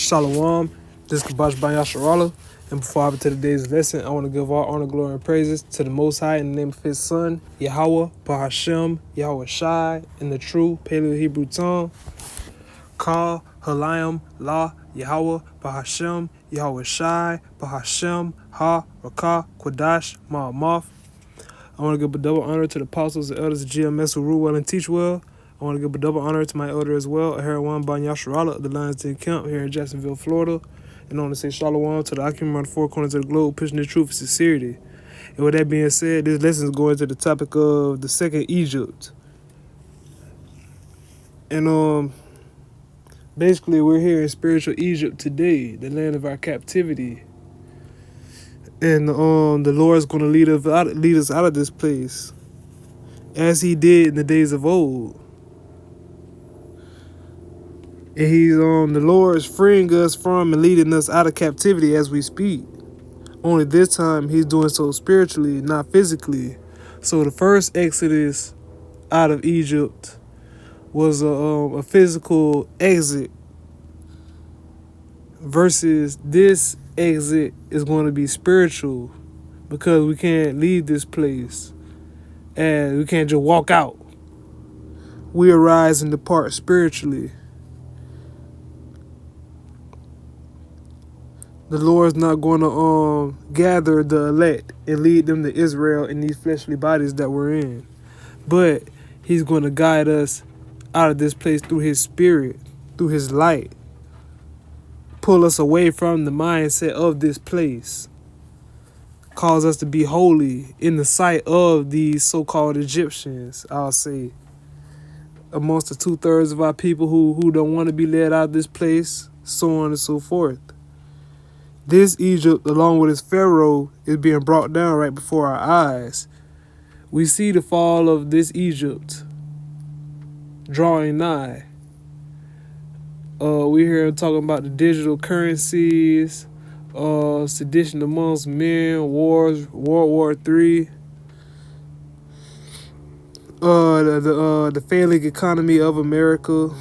Shalom, this is Kabash Banyasharala, and before I hop into today's lesson, I want to give all honor, glory, and praises to the Most High in the name of His Son, Yahweh, Bahashem, Yahweh Shai, in the true Paleo-Hebrew tongue, Ka, Halayim, La, Yahweh, Bahashem, Yahweh Shai, Bahashem, Ha, Rakah, Quadash, Ma'amoth. I want to give a double honor to the apostles and elders of GMS who rule well and teach well. I want to give a double honor to my elder as well, Aharawan Banyasharala of the Lions Den Camp here in Jacksonville, Florida. And I want to say shalom to the Akim around the four corners of the globe, pushing the truth and sincerity. And with that being said, this lesson is going to the topic of the second Egypt. And basically we're here in spiritual Egypt today, the land of our captivity. And the Lord is going to lead us out of this place, as He did in the days of old. And He's the Lord is freeing us from and leading us out of captivity as we speak. Only this time He's doing so spiritually, not physically. So the first exodus out of Egypt was a physical exit, versus this exit is going to be spiritual, because we can't leave this place and we can't just walk out. We arise and depart spiritually. The Lord's not going to gather the elect and lead them to Israel in these fleshly bodies that we're in. But He's going to guide us out of this place through His Spirit, through His light. Pull us away from the mindset of this place. Cause us to be holy in the sight of these so-called Egyptians, I'll say. Amongst the 2/3 of our people who don't want to be led out of this place, so on and so forth. This Egypt, along with its Pharaoh, is being brought down right before our eyes. We see the fall of this Egypt drawing nigh. We hear talking about the digital currencies, sedition amongst men, wars, World War III, the failing economy of America,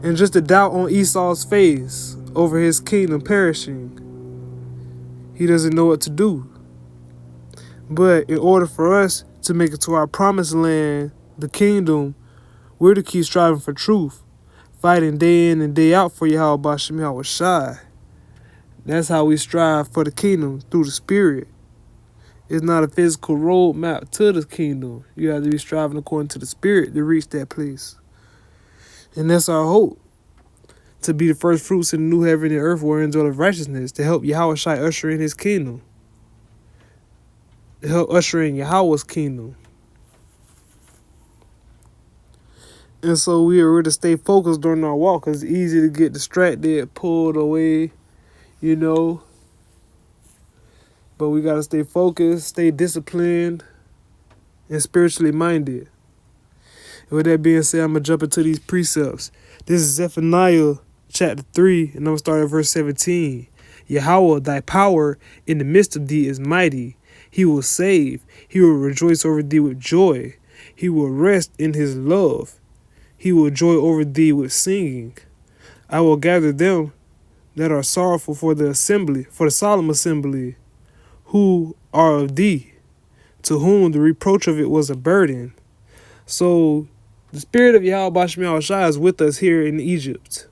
and just the doubt on Esau's face over his kingdom perishing. He doesn't know what to do. But in order for us to make it to our promised land, the kingdom, we're to keep striving for truth, fighting day in and day out for Yahweh Bashem Yahweh Shai. That's how we strive for the kingdom, through the Spirit. It's not a physical roadmap to the kingdom. You have to be striving according to the Spirit to reach that place. And that's our hope, to be the first fruits in the new heaven and earth wherein dwelleth righteousness, to help Yahweh Shai usher in His kingdom, to help usher in Yahweh's kingdom. And so we are to stay focused during our walk, because it's easy to get distracted, pulled away, But we got to stay focused, stay disciplined, and spiritually minded. And with that being said, I'm going to jump into these precepts. This is Zephaniah chapter 3, and I'm going to start at verse 17. Yahweh, thy power in the midst of thee is mighty. He will save. He will rejoice over thee with joy. He will rest in His love. He will joy over thee with singing. I will gather them that are sorrowful for the assembly, for the solemn assembly, who are of thee, to whom the reproach of it was a burden. So the Spirit of Yahweh Bashem Yahweh Shai is with us here in Egypt.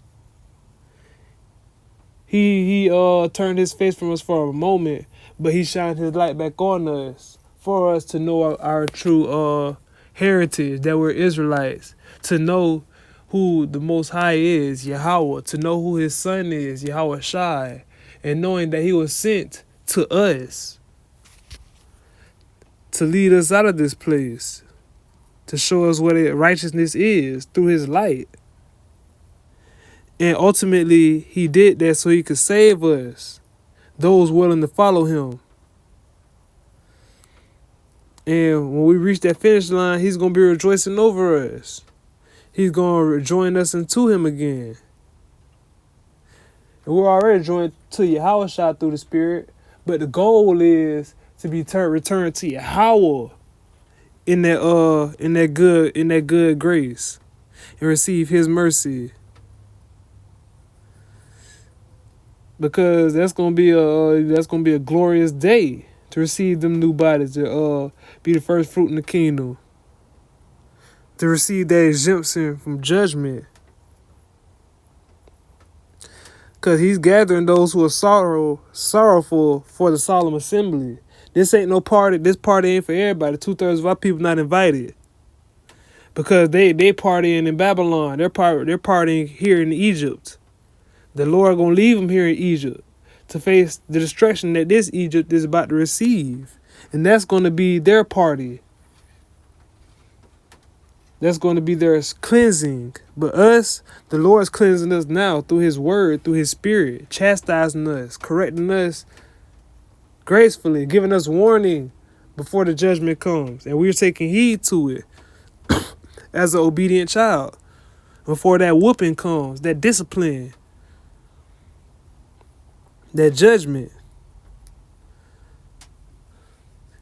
He turned His face from us for a moment, but He shined His light back on us for us to know our true heritage, that we're Israelites, to know who the Most High is, Yahweh, to know who His Son is, Yahweh Shai, and knowing that He was sent to us to lead us out of this place, to show us what righteousness is through His light. And ultimately, He did that so He could save us, those willing to follow Him. And when we reach that finish line, He's going to be rejoicing over us. He's going to join us into Him again. And we're already joined to Yahweh Shai through the Spirit, but the goal is to be returned to Yahweh in that good grace, and receive His mercy. because that's gonna be a glorious day to receive them new bodies, to be the first fruit in the kingdom, to receive that exemption from judgment. Because he's gathering those who are sorrowful for the solemn assembly. This ain't no party. This party ain't for everybody. 2/3 of our people not invited. Because they partying in Babylon. They're partying here in Egypt. The Lord gonna leave them here in Egypt to face the destruction that this Egypt is about to receive. And that's gonna be their party. That's going to be their cleansing. But us, the Lord's cleansing us now through his word, through his spirit, chastising us, correcting us gracefully, giving us warning before the judgment comes. And we're taking heed to it as an obedient child before that whooping comes, that discipline, that judgment.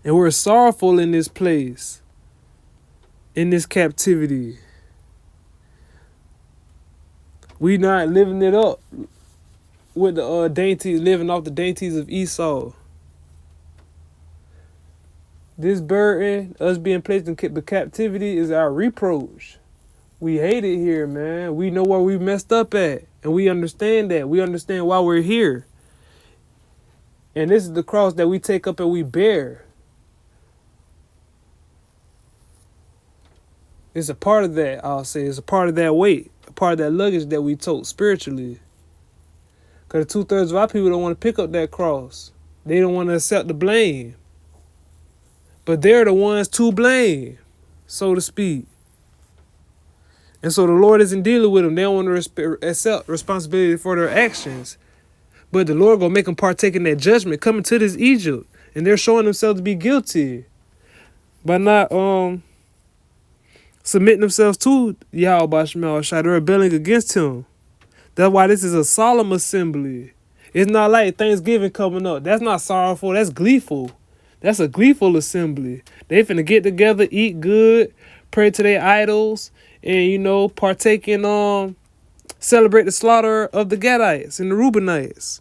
And we're sorrowful in this place, in this captivity. We not living it up with the dainties, living off the dainties of Esau. This burden, us being placed in the captivity, is our reproach. We hate it here, man. We know where we messed up at, and we understand that. We understand why we're here. And this is the cross that we take up and we bear. It's a part of that, I'll say. It's a part of that weight, a part of that luggage that we tote spiritually. Because 2/3 of our people don't want to pick up that cross. They don't want to accept the blame. But they're the ones to blame, so to speak. And so the Lord isn't dealing with them. They don't want to accept responsibility for their actions. But the Lord going to make them partake in that judgment coming to this Egypt. And they're showing themselves to be guilty by not submitting themselves to Yahweh Shemel Shai. They're rebelling against him. That's why this is a solemn assembly. It's not like Thanksgiving coming up. That's not sorrowful. That's gleeful. That's a gleeful assembly. They finna get together, eat good, pray to their idols, and, partake in, celebrate the slaughter of the Gadites and the Reubenites.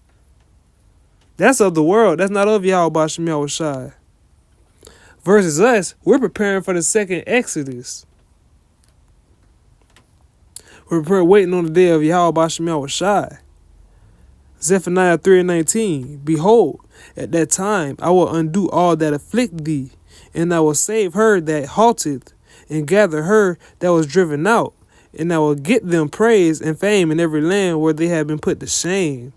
That's of the world. That's not of Yahweh Shemel Shai. Versus us, we're preparing for the second Exodus. We're waiting on the day of Yahweh Shemel Shai. Zephaniah 3:19. Behold, at that time I will undo all that afflict thee, and I will save her that halteth, and gather her that was driven out, and I will get them praise and fame in every land where they have been put to shame.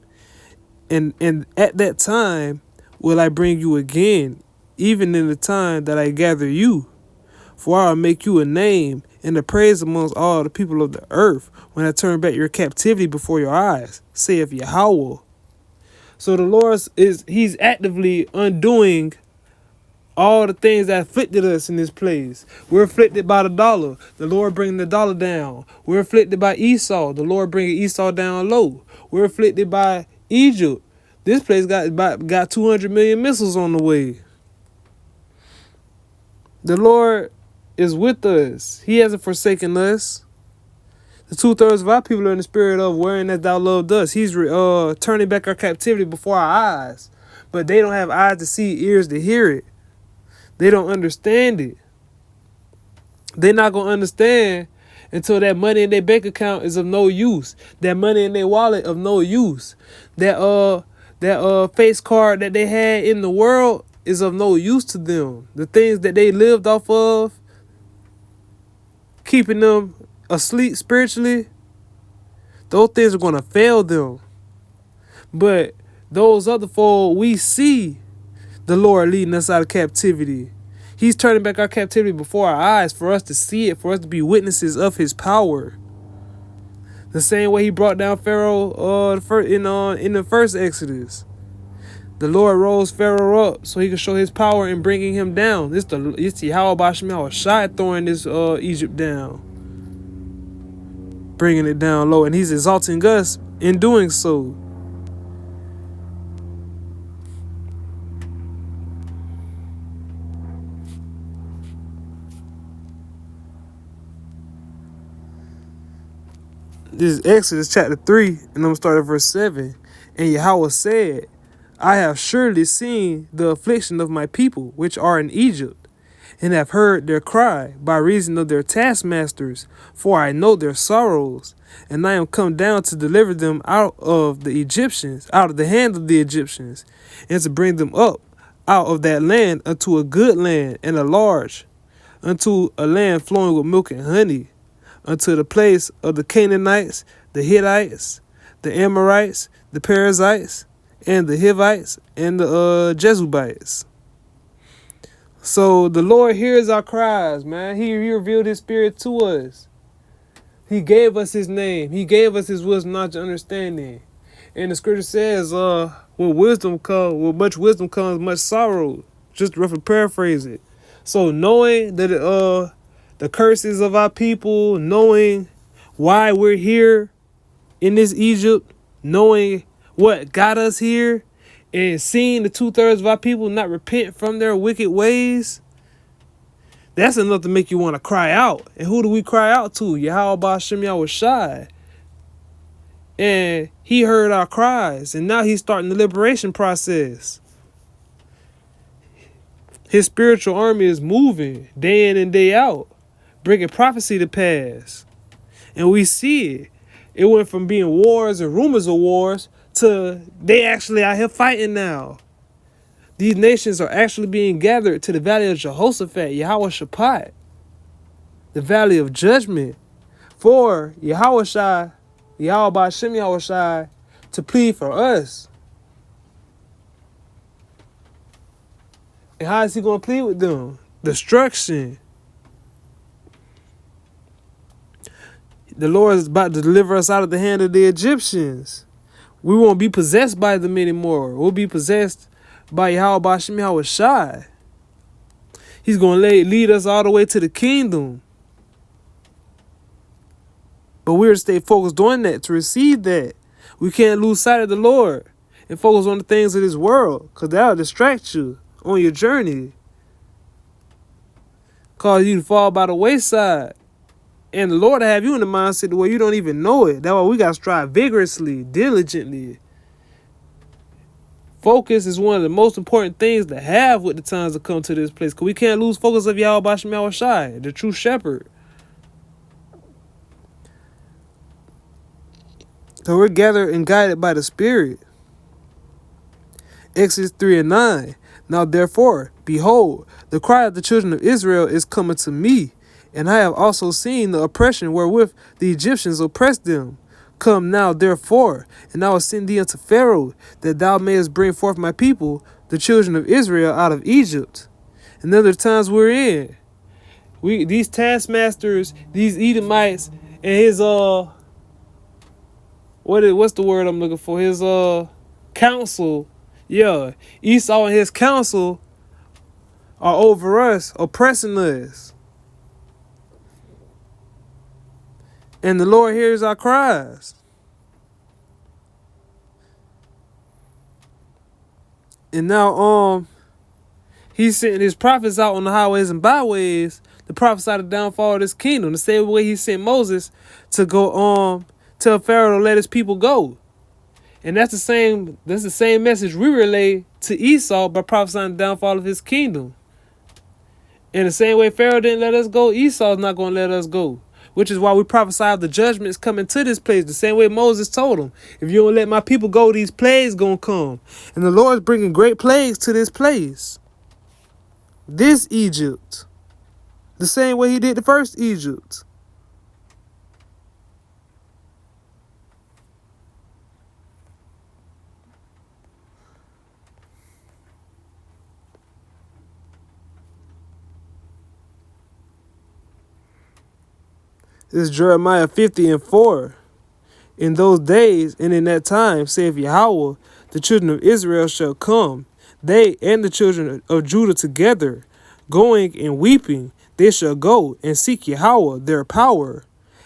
And at that time will I bring you again, even in the time that I gather you. For I will make you a name and a praise amongst all the people of the earth, when I turn back your captivity before your eyes, saith Yahweh. So the Lord he's actively undoing all the things that afflicted us in this place. We're afflicted by the dollar. The Lord bringing the dollar down. We're afflicted by Esau. The Lord bringing Esau down low. We're afflicted by Egypt. This place got 200 million missiles on the way. The Lord is with us. He hasn't forsaken us. The 2/3 of our people are in the spirit of wearing as thou loved us. He's turning back our captivity before our eyes. But they don't have eyes to see, ears to hear it. They don't understand it. They're not going to understand until that money in their bank account is of no use. That money in their wallet of no use. That face card that they had in the world is of no use to them. The things that they lived off of, keeping them asleep spiritually, those things are going to fail them. But those other four, we see the Lord leading us out of captivity. He's turning back our captivity before our eyes for us to see it, for us to be witnesses of his power. The same way he brought down Pharaoh in the first Exodus. The Lord rose Pharaoh up so he could show his power in bringing him down. It's Yahweh Shemel Shai throwing this Egypt down, bringing it down low, and he's exalting us in doing so. This is Exodus chapter 3, and I'm going to start at verse 7. And Yahweh said, I have surely seen the affliction of my people, which are in Egypt, and have heard their cry by reason of their taskmasters, for I know their sorrows, and I am come down to deliver them out of the Egyptians, out of the hand of the Egyptians, and to bring them up out of that land unto a good land and a large, unto a land flowing with milk and honey, unto the place of the Canaanites, the Hittites, the Amorites, the Perizzites, and the Hivites, and the Jebusites. So the Lord hears our cries, man. He revealed his spirit to us. He gave us his name. He gave us his wisdom, knowledge, and understanding. And the scripture says, with much wisdom comes much sorrow. Just to roughly paraphrase it. So knowing that the curses of our people, knowing why we're here in this Egypt, knowing what got us here, and seeing the 2/3 of our people not repent from their wicked ways, that's enough to make you want to cry out. And who do we cry out to? Yahweh Ba'ashem Yahushai. And he heard our cries, and now he's starting the liberation process. His spiritual army is moving day in and day out, bringing prophecy to pass. And we see it. It went from being wars and rumors of wars to they actually out here fighting now. These nations are actually being gathered to the valley of Jehoshaphat, Yahweh Shaphat, the valley of judgment, for Yahweh Ba'ashem Yahushai to plead for us. And how is he going to plead with them? Destruction. The Lord is about to deliver us out of the hand of the Egyptians. We won't be possessed by them anymore. We'll be possessed by Yahweh Ba'ashem Yahushai. He's going to lead us all the way to the kingdom. But we're to stay focused on that, to receive that. We can't lose sight of the Lord and focus on the things of this world, because that'll distract you on your journey. Cause you to fall by the wayside. And the Lord will have you in the mindset where you don't even know it. That's why we got to strive vigorously, diligently. Focus is one of the most important things to have with the times to come to this place. Because we can't lose focus of Yahweh Ba'ashem Yahushai, the true shepherd. So we're gathered and guided by the Spirit. Exodus 3:9. Now therefore, behold, the cry of the children of Israel is coming to me, and I have also seen the oppression wherewith the Egyptians oppressed them. Come now therefore, and I will send thee unto Pharaoh, that thou mayest bring forth my people, the children of Israel, out of Egypt. And other times we're in. These taskmasters, these Edomites, and his what's the word I'm looking for? His council. Yeah, Esau and his council are over us, oppressing us. And the Lord hears our cries. And now he's sending his prophets out on the highways and byways to prophesy the downfall of this kingdom. The same way he sent Moses to go tell Pharaoh to let his people go. And that's the same message we relay to Esau by prophesying the downfall of his kingdom. In the same way Pharaoh didn't let us go, Esau's not going to let us go. Which is why we prophesy of the judgments coming to this place. The same way Moses told him, if you don't let my people go, these plagues going to come. And the Lord's bringing great plagues to this place. This Egypt. The same way he did the first Egypt. This is Jeremiah 50:4. In those days and in that time, saith Yahweh, the children of Israel shall come, they and the children of Judah together, going and weeping. They shall go and seek Yahweh, their power.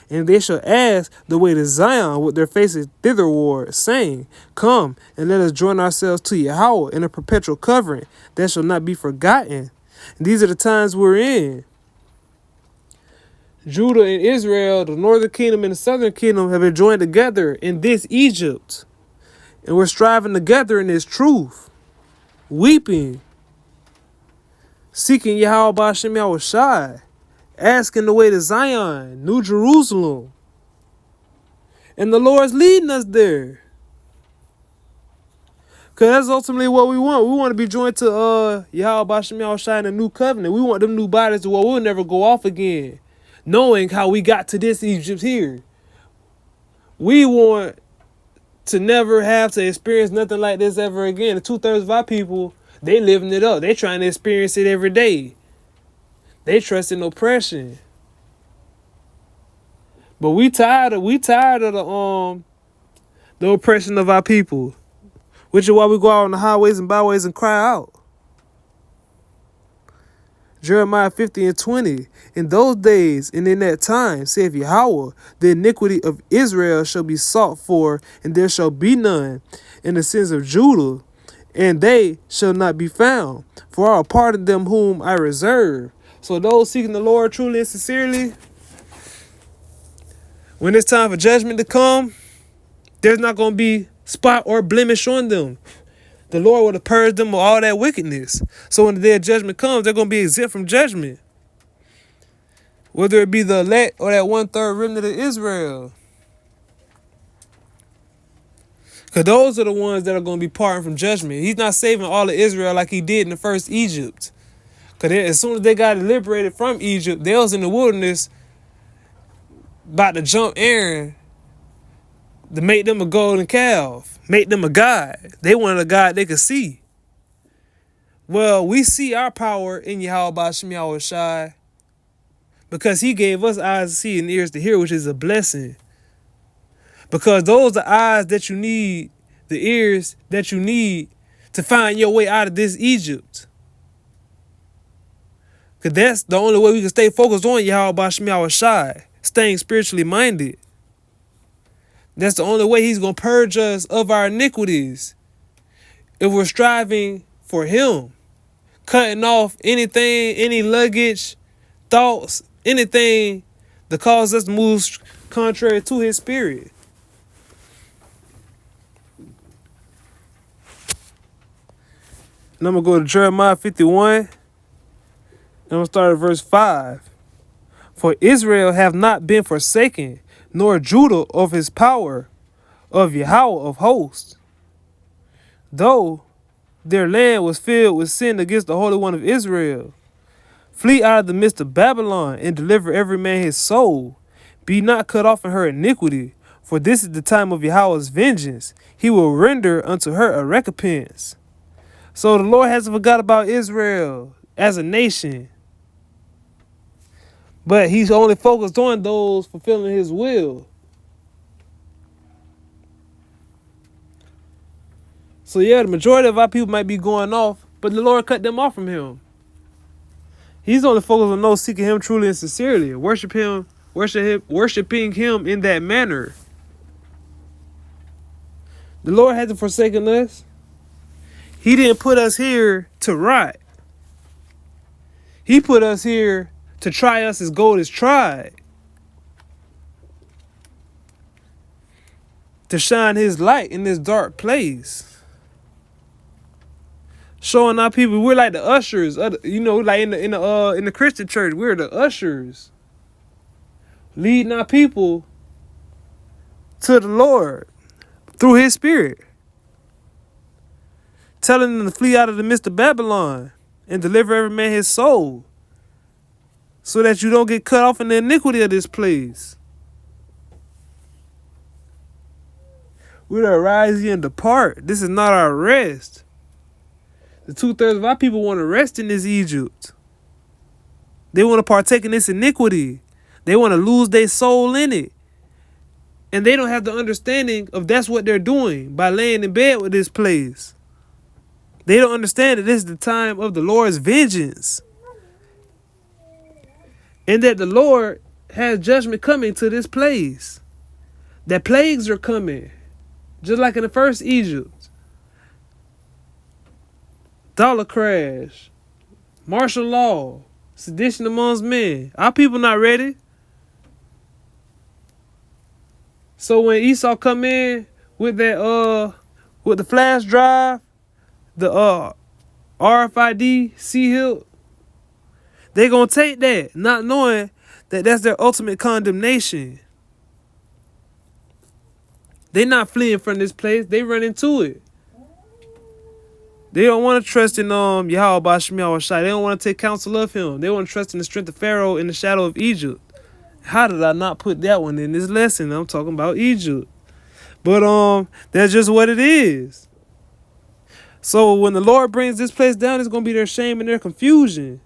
And they shall ask the way to Zion with their faces thitherward, saying, Come, and let us join ourselves to Yahweh in a perpetual covering that shall not be forgotten. And these are the times we're in. Judah and Israel, the northern kingdom and the southern kingdom, have been joined together in this Egypt. And we're striving together in this truth, weeping, seeking Yahweh Ba'Shem Yahushai, asking the way to Zion, New Jerusalem. And the Lord's leading us there. Because that's ultimately what we want. We want to be joined to Yahweh Ba'Shem Yahushai in the new covenant. We want them new bodies to where we'll never go off again, knowing how we got to this Egypt here. We want to never have to experience nothing like this ever again. The 2/3 of our people, they living it up. They trying to experience it every day. They trust in oppression. But we tired of the oppression of our people. Which is why we go out on the highways and byways and cry out. Jeremiah 50:20. In those days and in that time, saith Yahweh, the iniquity of Israel shall be sought for, and there shall be none. And the sins of Judah, and they shall not be found. For I will pardon them whom I reserve. So those seeking the Lord truly and sincerely, when it's time for judgment to come, there's not going to be spot or blemish on them. The Lord would have purged them of all that wickedness. So when the day of judgment comes, they're going to be exempt from judgment. Whether it be the elect or that 1/3 remnant of Israel. Because those are the ones that are going to be pardoned from judgment. He's not saving all of Israel like he did in the first Egypt. Because as soon as they got liberated from Egypt, they was in the wilderness about to jump Aaron to make them a golden calf, make them a god. They wanted a god they could see. Well, we see our power in Yahweh Ba'Shem Yahushai because he gave us eyes to see and ears to hear, which is a blessing. Because those are eyes that you need, the ears that you need to find your way out of this Egypt. Because that's the only way we can stay focused on Yahweh Ba'Shem Yahushai, staying spiritually minded. That's the only way he's going to purge us of our iniquities. If we're striving for him, cutting off anything, any luggage, thoughts, anything that causes us to move contrary to his spirit. And I'm going to go to Jeremiah 51. And I'm going to start at verse 5. For Israel have not been forsaken, nor Judah of his power, of Yahweh of hosts. Though their land was filled with sin against the Holy One of Israel. Flee out of the midst of Babylon, and deliver every man his soul. Be not cut off in her iniquity, for this is the time of Yahweh's vengeance. He will render unto her a recompense. So the Lord hasn't forgot about Israel as a nation. But he's only focused on those fulfilling his will. So yeah, the majority of our people might be going off, but the Lord cut them off from him. He's only focused on those seeking him truly and sincerely, worshiping him in that manner. The Lord hasn't forsaken us. He didn't put us here to rot. He put us here to try us as gold is tried. To shine his light in this dark place. Showing our people we're like the ushers, like in the Christian church, we're the ushers. Leading our people to the Lord through his spirit. Telling them to flee out of the midst of Babylon and deliver every man his soul. So that you don't get cut off in the iniquity of this place. We're to arise ye and depart. This is not our rest. The 2/3 of our people want to rest in this Egypt. They want to partake in this iniquity. They want to lose their soul in it. And they don't have the understanding of that's what they're doing by laying in bed with this place. They don't understand that this is the time of the Lord's vengeance. And that the Lord has judgment coming to this place. That plagues are coming. Just like in the first Egypt. Dollar crash. Martial law. Sedition amongst men. Our people not ready. So when Esau come in with that with the flash drive, the RFID C-Hill, they gonna take that, not knowing that that's their ultimate condemnation. They not fleeing from this place, they run into it. They don't want to trust in Yahweh Bashim Yahweh Shai. They don't want to take counsel of him. They want to trust in the strength of Pharaoh in the shadow of Egypt. How did I not put that one in this lesson? I'm talking about Egypt. But that's just what it is. So when the Lord brings this place down, it's going to be their shame and their confusion.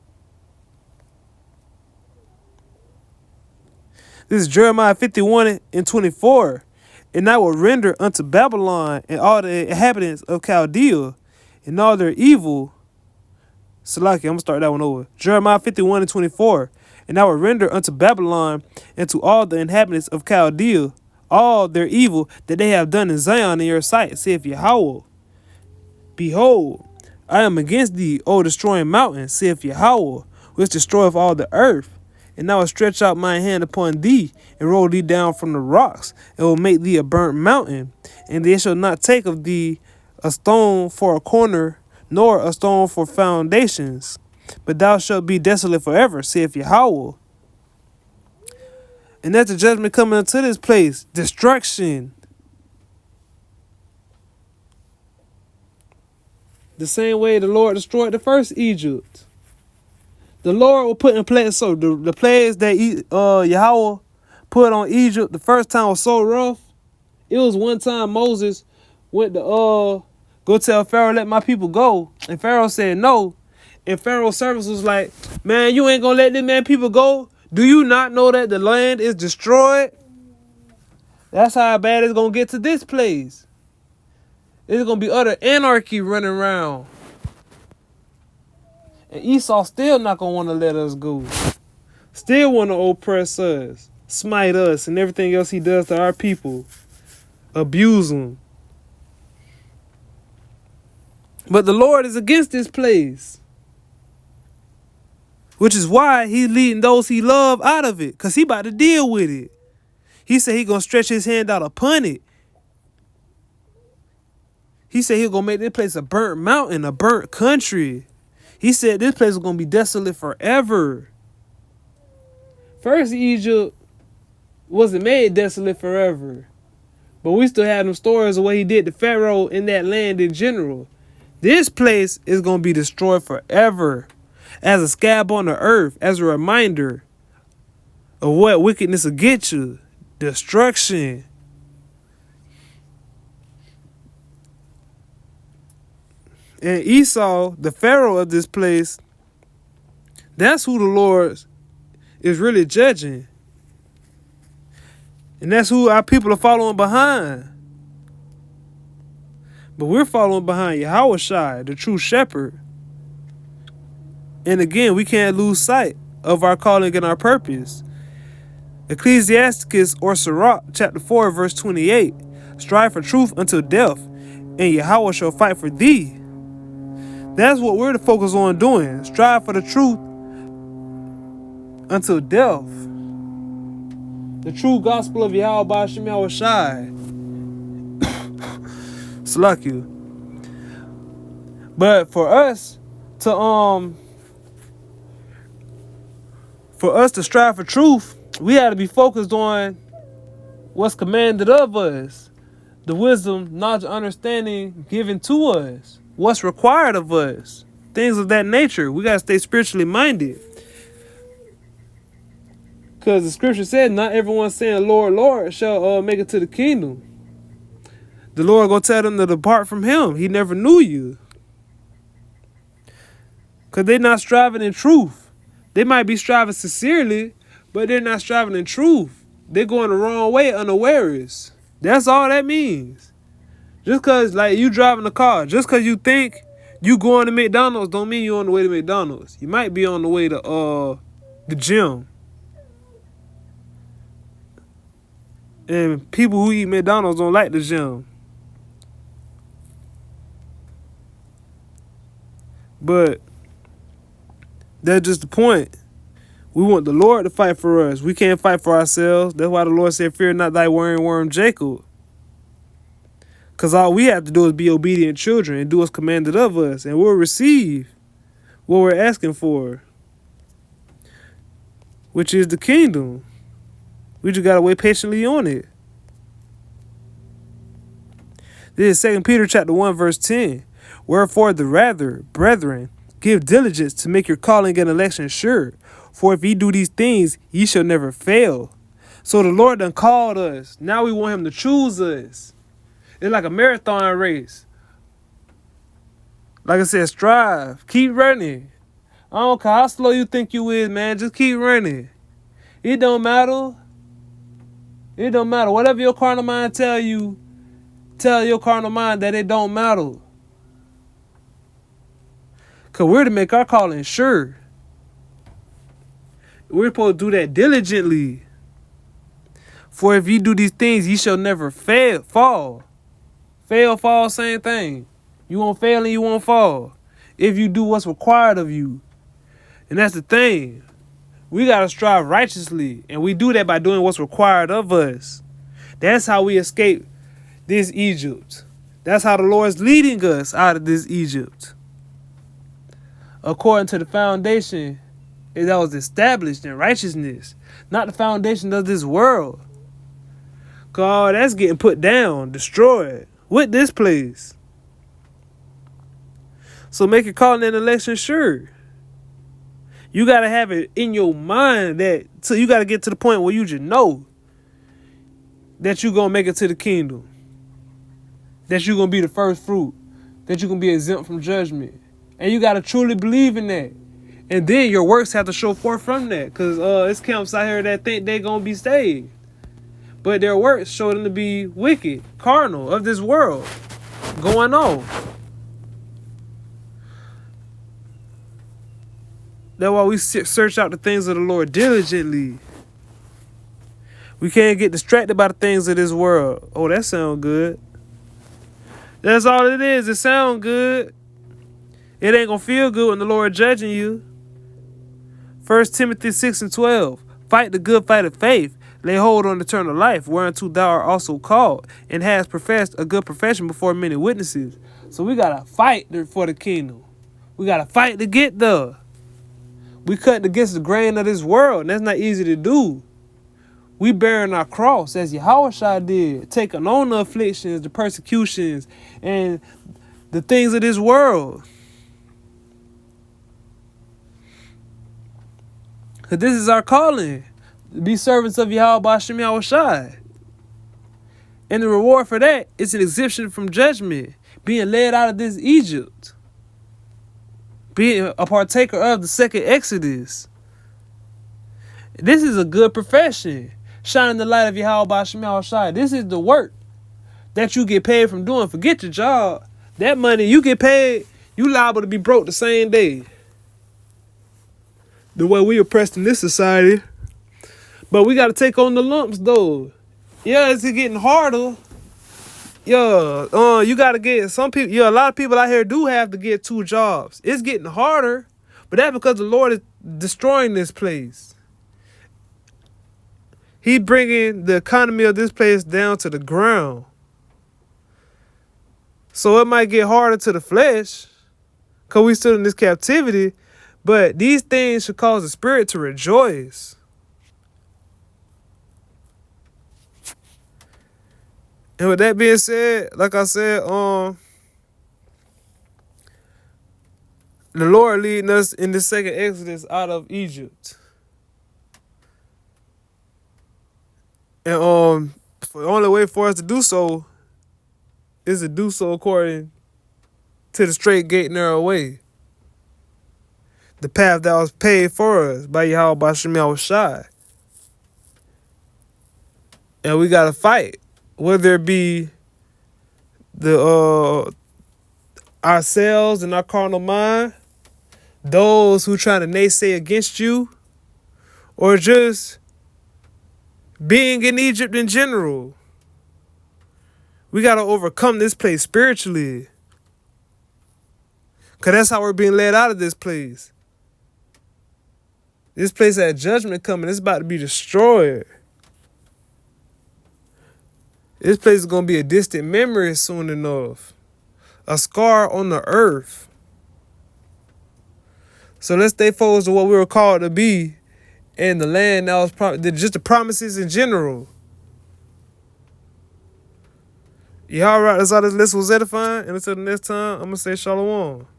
This is Jeremiah 51:24. And I will render unto Babylon and all the inhabitants of Chaldea and all their evil. Salaki, I'm going to start that one over. Jeremiah 51:24. And I will render unto Babylon and to all the inhabitants of Chaldea all their evil that they have done in Zion in your sight, saith Yahweh. Behold, I am against thee, O destroying mountain, saith Yahweh, which destroyeth all the earth. And I will stretch out my hand upon thee, and roll thee down from the rocks, and will make thee a burnt mountain. And they shall not take of thee a stone for a corner, nor a stone for foundations. But thou shalt be desolate forever, saith Yahweh. And that's the judgment coming unto this place. Destruction. The same way the Lord destroyed the first Egypt. The Lord will put in place, so the plagues that Yahweh put on Egypt the first time was so rough. It was one time Moses went to go tell Pharaoh, let my people go. And Pharaoh said no. And Pharaoh's servants was like, man, you ain't gonna let them man people go? Do you not know that the land is destroyed? That's how bad it's gonna get to this place. It's gonna be utter anarchy running around. And Esau still not gonna want to let us go. Still want to oppress us, smite us, and everything else he does to our people. Abuse them. But the Lord is against this place. Which is why he's leading those he love out of it. Because he about to deal with it. He said he gonna stretch his hand out upon it. He said he gonna make this place a burnt mountain, a burnt country. He said this place is gonna be desolate forever. First Egypt wasn't made desolate forever. But we still have them stories of what he did to Pharaoh in that land in general. This place is gonna be destroyed forever. As a scab on the earth, as a reminder of what wickedness will get you. Destruction. And Esau, the Pharaoh of this place, that's who the Lord is really judging. And that's who our people are following behind. But we're following behind Yahweh Shai, the true shepherd. And again, we can't lose sight of our calling and our purpose. Ecclesiasticus or Sirach, chapter 4, verse 28. Strive for truth until death, and Yahweh shall fight for thee. That's what we're to focus on doing. Strive for the truth until death. The true gospel of Yahweh Bashim Yahweh Shai. Salakia. But for us to strive for truth, we have to be focused on what's commanded of us. The wisdom, knowledge, understanding given to us. What's required of us. Things of that nature. We got to stay spiritually minded. Because the scripture said, not everyone saying, Lord, Lord, shall make it to the kingdom. The Lord gonna tell them to depart from him. He never knew you. Because they're not striving in truth. They might be striving sincerely, but they're not striving in truth. They're going the wrong way unawares. That's all that means. Just because, like, you driving a car, just because you think you going to McDonald's don't mean you're on the way to McDonald's. You might be on the way to the gym. And people who eat McDonald's don't like the gym. But that's just the point. We want the Lord to fight for us. We can't fight for ourselves. That's why the Lord said, fear not thy worm Jacob. Because all we have to do is be obedient children and do what's commanded of us. And we'll receive what we're asking for, which is the kingdom. We just got to wait patiently on it. This is 2 Peter chapter 1, verse 10. Wherefore the rather, brethren, give diligence to make your calling and election sure. For if ye do these things, ye shall never fail. So the Lord done called us. Now we want him to choose us. It's like a marathon race. Like I said, strive. Keep running. I don't care how slow you think you is, man. Just keep running. It don't matter. It don't matter. Whatever your carnal mind tell you, tell your carnal mind that it don't matter. Because we're to make our calling sure. We're supposed to do that diligently. For if you do these things, ye shall never fall. Fail, fall, same thing. You won't fail and you won't fall. If you do what's required of you. And that's the thing. We got to strive righteously. And we do that by doing what's required of us. That's how we escape this Egypt. That's how the Lord's leading us out of this Egypt. According to the foundation that was established in righteousness. Not the foundation of this world. God, that's getting put down, destroyed. With this place. So make your calling and election sure. You got to have it in your mind that, so you got to get to the point where you just know that you're going to make it to the kingdom. That you're going to be the first fruit. That you're going to be exempt from judgment. And you got to truly believe in that. And then your works have to show forth from that. Because it's camps out here that think they're going to be saved. But their works show them to be wicked, carnal, of this world, going on. That's why we search out the things of the Lord diligently. We can't get distracted by the things of this world. Oh, that sounds good. That's all it is. It sounds good. It ain't going to feel good when the Lord judging you. 1 Timothy 6:12. Fight the good fight of faith. Lay hold on eternal life, whereunto thou art also called, and hast professed a good profession before many witnesses. So we got to fight for the kingdom. We got to fight to get there. We cut against the grain of this world, and that's not easy to do. We bearing our cross, as Yahushua did, taking on the afflictions, the persecutions, and the things of this world. Because this is our calling. Be servants of Yahweh B'Shem Yahushua. And the reward for that is an exemption from judgment. Being led out of this Egypt. Being a partaker of the second Exodus. This is a good profession. Shining the light of Yahweh B'Shem Yahushua. This is the work that you get paid from doing. Forget your job. That money you get paid, you liable to be broke the same day. The way we oppressed in this society. But we got to take on the lumps, though. Yeah, it's getting harder. Yeah, you got to get some people. Yeah, a lot of people out here do have to get 2 jobs. It's getting harder, but that's because the Lord is destroying this place. He bringing the economy of this place down to the ground. So it might get harder to the flesh, because we still in this captivity, but these things should cause the spirit to rejoice. And with that being said, like I said, the Lord leading us in the second Exodus out of Egypt. And the only way for us to do so is to do so according to the straight gate, narrow way. The path that was paid for us by Yahweh B'Shem Yahushua. And we gotta fight. Whether it be the ourselves and our carnal mind, those who trying to naysay against you, or just being in Egypt in general. We got to overcome this place spiritually. Because that's how we're being led out of this place. This place had judgment coming. It's about to be destroyed. This place is going to be a distant memory soon enough. A scar on the earth. So let's stay focused on what we were called to be and the land that was just the promises in general. Y'all right, that's how this list was edifying. And until the next time, I'm going to say shalom.